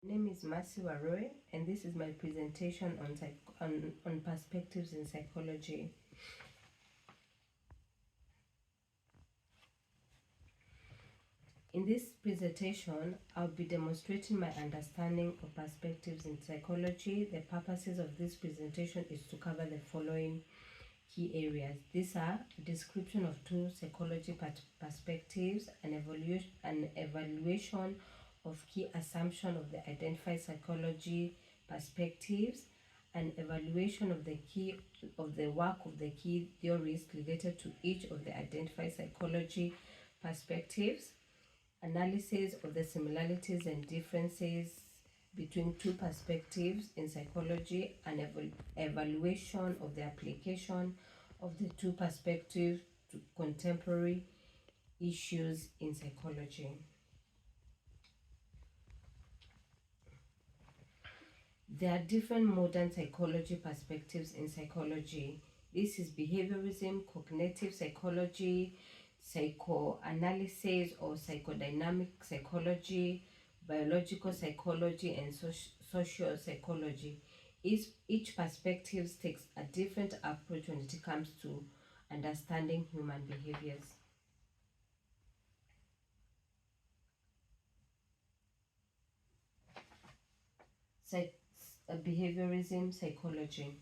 My name is Mercy Waroe, and this is my presentation on perspectives in psychology. In this presentation, I'll be demonstrating my understanding of perspectives in psychology. The purposes of this presentation is to cover the following key areas. These are a description of two psychology perspectives, an evaluation of key assumption of the identified psychology perspectives, an evaluation of the work of the key theories related to each of the identified psychology perspectives, analysis of the similarities and differences between two perspectives in psychology, and evaluation of the application of the two perspectives to contemporary issues in psychology. There are different modern psychology perspectives in psychology. This is behaviorism, cognitive psychology, psychoanalysis or psychodynamic psychology, biological psychology, and social psychology. Each perspective takes a different approach when it comes to understanding human behaviors. Behaviorism psychology.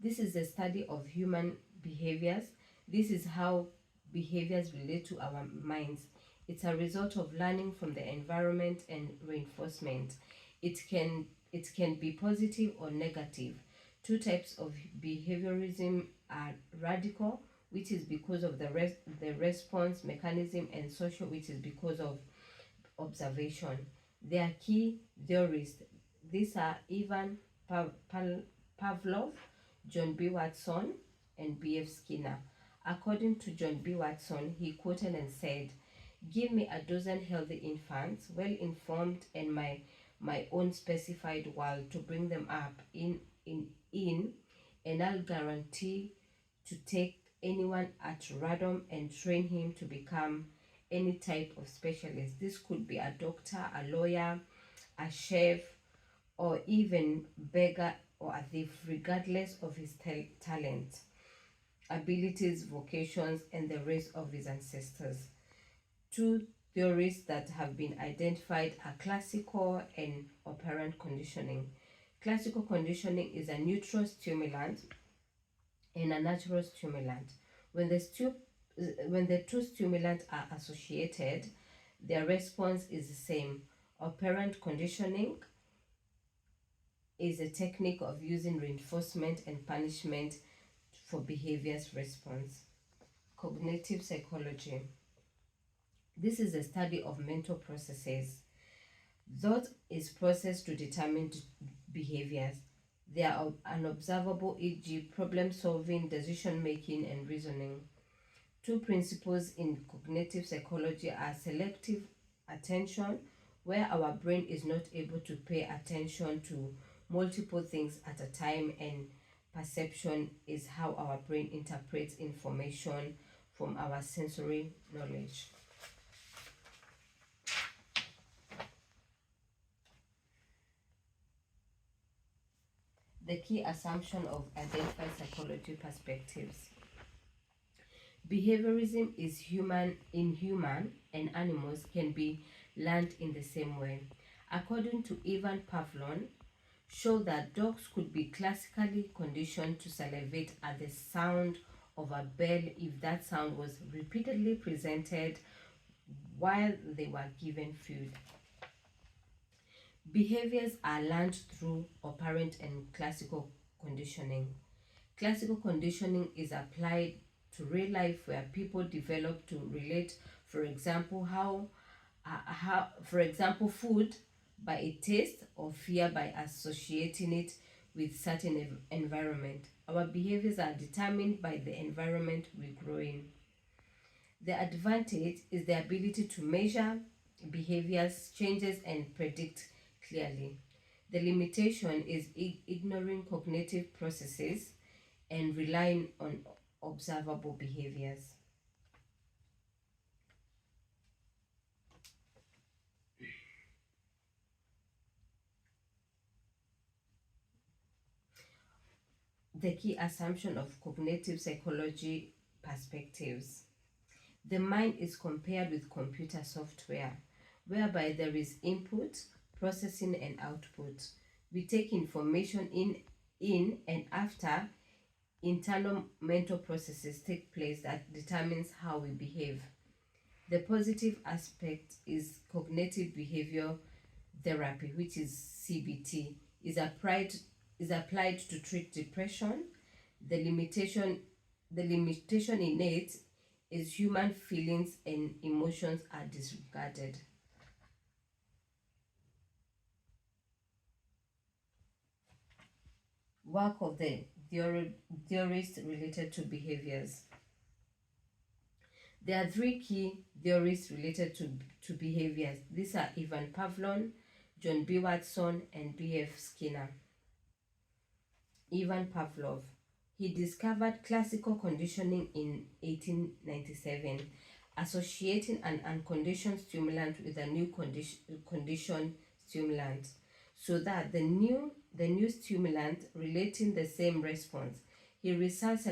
This is the study of human behaviors. This is how behaviors relate to our minds. It's a result of learning from the environment and reinforcement. It can be positive or negative. Two types of behaviorism are radical, which is because of the response mechanism, and social, which is because of observation. There are key theorists. These are Ivan Pavlov, John B. Watson, and B.F. Skinner. According to John B. Watson, he quoted and said, "Give me a dozen healthy infants, well-informed, and my own specified world to bring them up in, and I'll guarantee to take anyone at random and train him to become any type of specialist." This could be a doctor, a lawyer, a chef, or even beggar or a thief, regardless of his talent, abilities, vocations, and the race of his ancestors. Two theories that have been identified are classical and operant conditioning. Classical conditioning is a neutral stimulant and a natural stimulant. When the two stimulants are associated, their response is the same. Operant conditioning is a technique of using reinforcement and punishment for behavior's response. Cognitive psychology. This is a study of mental processes. Thought is processed to determine behaviors. They are unobservable, e.g., problem solving, decision making, and reasoning. Two principles in cognitive psychology are selective attention, where our brain is not able to pay attention to multiple things at a time, and perception is how our brain interprets information from our sensory knowledge. The key assumption of identified psychology perspectives. Behaviorism is human, and animals can be learned in the same way. According to Ivan Pavlov, show that dogs could be classically conditioned to salivate at the sound of a bell if that sound was repeatedly presented while they were given food. Behaviors are learned through operant and classical conditioning. Classical conditioning is applied to real life, where people develop to relate, for example, food by a taste, or fear by associating it with certain environment. Our behaviors are determined by the environment we grow in. The advantage is the ability to measure behaviors changes and predict clearly. The limitation is ignoring cognitive processes and relying on observable behaviors. the key assumption of cognitive psychology perspectives. The mind is compared with computer software, whereby there is input, processing, and output. We take information in and after internal mental processes take place that determines how we behave. The positive aspect is cognitive behavior therapy, which is CBT, is applied to treat depression. The limitation the limitation in it is human feelings and emotions are disregarded. Work of the theorists related to behaviors. There are three key theories related to behaviors. These are Ivan Pavlov, John B. Watson, and B.F. Skinner. Ivan Pavlov. He discovered classical conditioning in 1897, associating an unconditioned stimulant with a new conditioned stimulant, so that the new stimulant relating the same response. He researched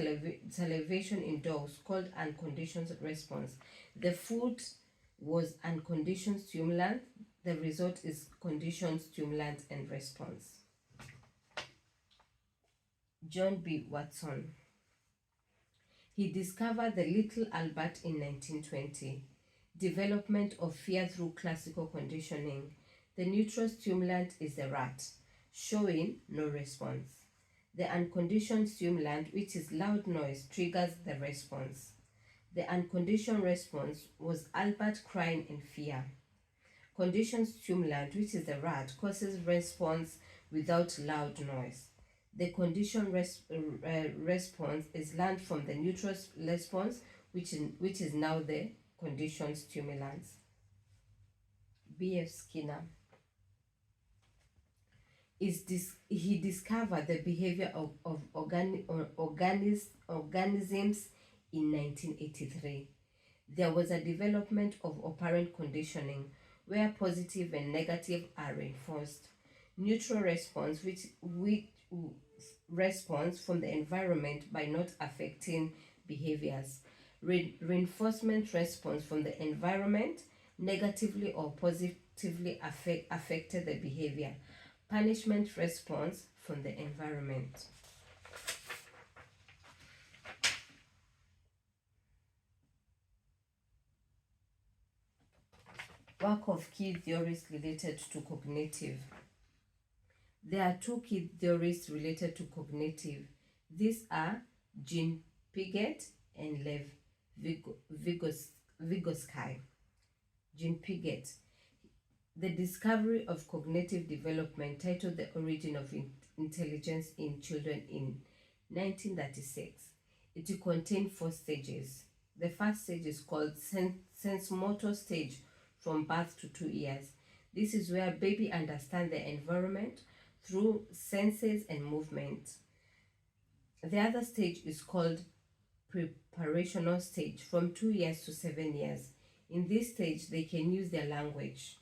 salivation in dogs called unconditioned response. The food was unconditioned stimulant. The result is conditioned stimulant and response. John B. Watson. He discovered the little Albert in 1920. Development of fear through classical conditioning. The neutral stimulant is the rat, showing no response. The unconditioned stimulant, which is loud noise, triggers the response. The unconditioned response was Albert crying in fear. Conditioned stimulant, which is the rat, causes response without loud noise. The conditioned response is learned from the neutral response, which is now the conditioned stimulants. B.F. Skinner. He discovered the behavior of organisms in 1983. There was a development of operant conditioning where positive and negative are reinforced. Neutral response, which response from the environment by not affecting behaviors. Reinforcement response from the environment negatively or positively affected the behavior. Punishment response from the environment. Work of key theories related to cognitive. There are two key theories related to cognitive. These are Jean Piaget and Lev Vygotsky. Jean Piaget. The discovery of cognitive development, titled The Origin of Intelligence in Children in 1936. It contains 4 stages. The first stage is called sensomotor stage, from birth to 2 years. This is where baby understands the environment through senses and movement. The other stage is called preparational stage, from 2 years to 7 years. In this stage, they can use their language.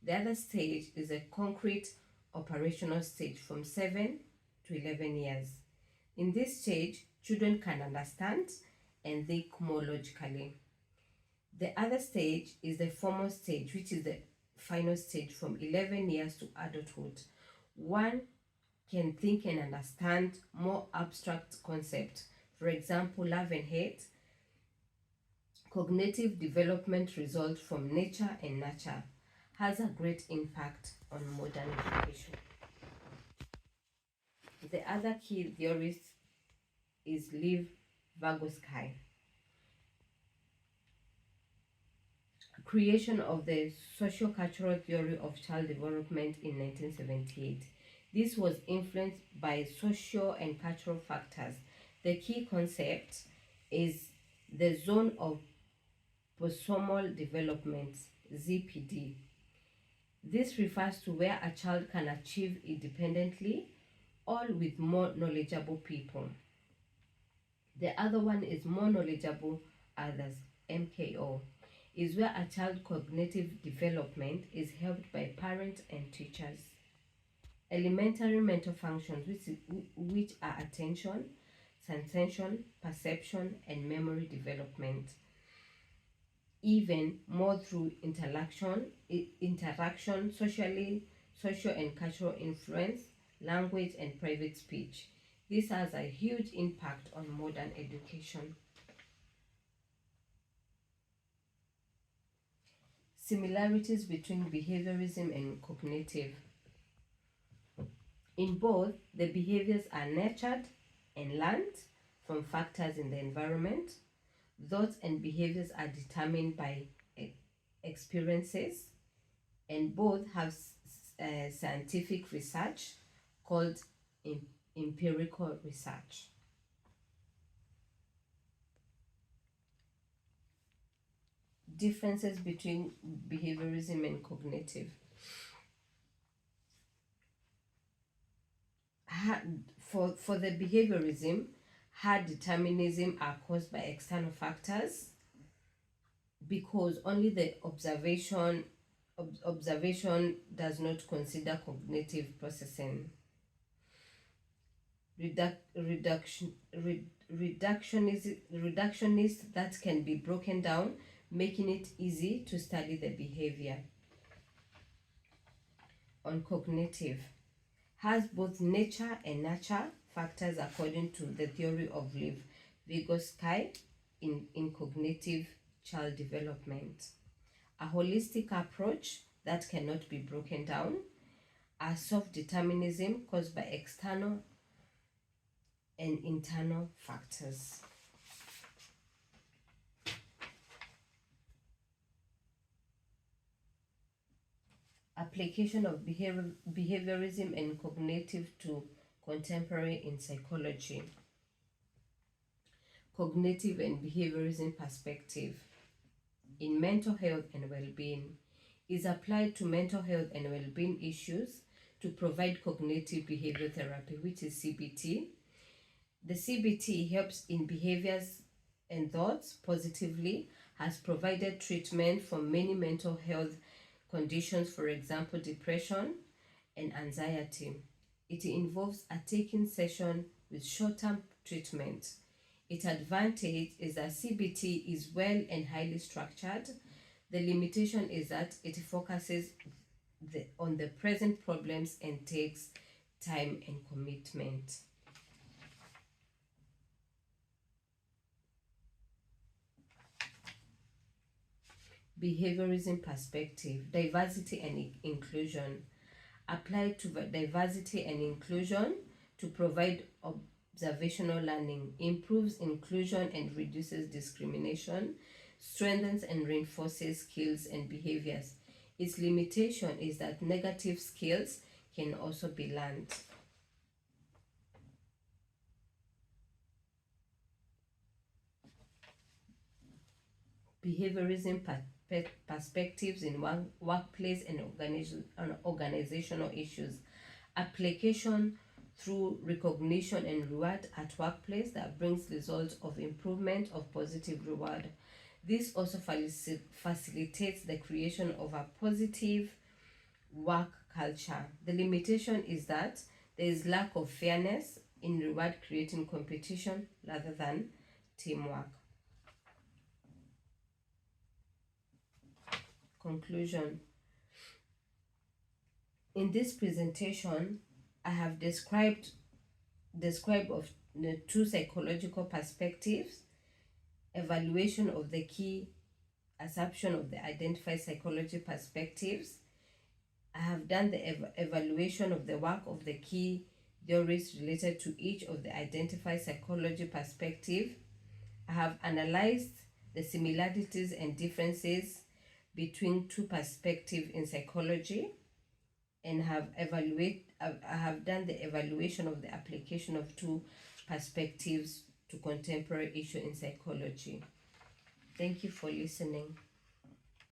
The other stage is a concrete operational stage, from 7 to 11 years. In this stage, children can understand and think more logically. The other stage is the formal stage, which is the final stage, from 11 years to adulthood. One can think and understand more abstract concepts, for example, love and hate. Cognitive development results from nature and nurture, has a great impact on modern education. The other key theorist is Lev Vygotsky. Creation of the socio-cultural theory of child development in 1978. This was influenced by social and cultural factors. The key concept is the zone of posomal development, ZPD. This refers to where a child can achieve independently, all with more knowledgeable people. The other one is more knowledgeable others, MKO, is where a child's cognitive development is helped by parents and teachers. Elementary mental functions, which are attention, sensation, perception, and memory development. Even more through interaction, social and cultural influence, language, and private speech. This has a huge impact on modern education. Similarities between behaviorism and cognitive. In both, the behaviors are nurtured and learned from factors in the environment. Thoughts and behaviors are determined by experiences, and both have scientific research called empirical research. Differences between behaviorism and cognitive. For the behaviorism, hard determinism are caused by external factors because only the observation does not consider cognitive processing. Reductionist that can be broken down, making it easy to study the behavior. On cognitive, has both nature and nurture factors according to the theory of Lev Vygotsky in cognitive child development. A holistic approach that cannot be broken down. A soft determinism caused by external and internal factors. Application of behaviorism and cognitive to contemporary in psychology. Cognitive and behaviorism perspective in mental health and well-being is applied to mental health and well-being issues to provide cognitive behavior therapy, which is CBT. The CBT helps in behaviors and thoughts positively, has provided treatment for many mental health conditions, for example, depression and anxiety. It involves a taking session with short-term treatment. Its advantage is that CBT is well and highly structured. The limitation is that it focuses on the present problems and takes time and commitment. Behaviorism perspective, diversity and inclusion. Applied to diversity and inclusion to provide observational learning, improves inclusion and reduces discrimination, strengthens and reinforces skills and behaviors. Its limitation is that negative skills can also be learned. Behaviorism perspectives in workplace and organizational issues. Application through recognition and reward at workplace that brings results of improvement of positive reward. This also facilitates the creation of a positive work culture. The limitation is that there is lack of fairness in reward creating competition rather than teamwork. Conclusion. In this presentation, I have described of the two psychological perspectives, evaluation of the key assumption of the identified psychology perspectives. I have done the evaluation of the work of the key theories related to each of the identified psychology perspective. I have analyzed the similarities and differences between two perspectives in psychology, and I have done the evaluation of the application of two perspectives to contemporary issue in psychology. Thank you for listening.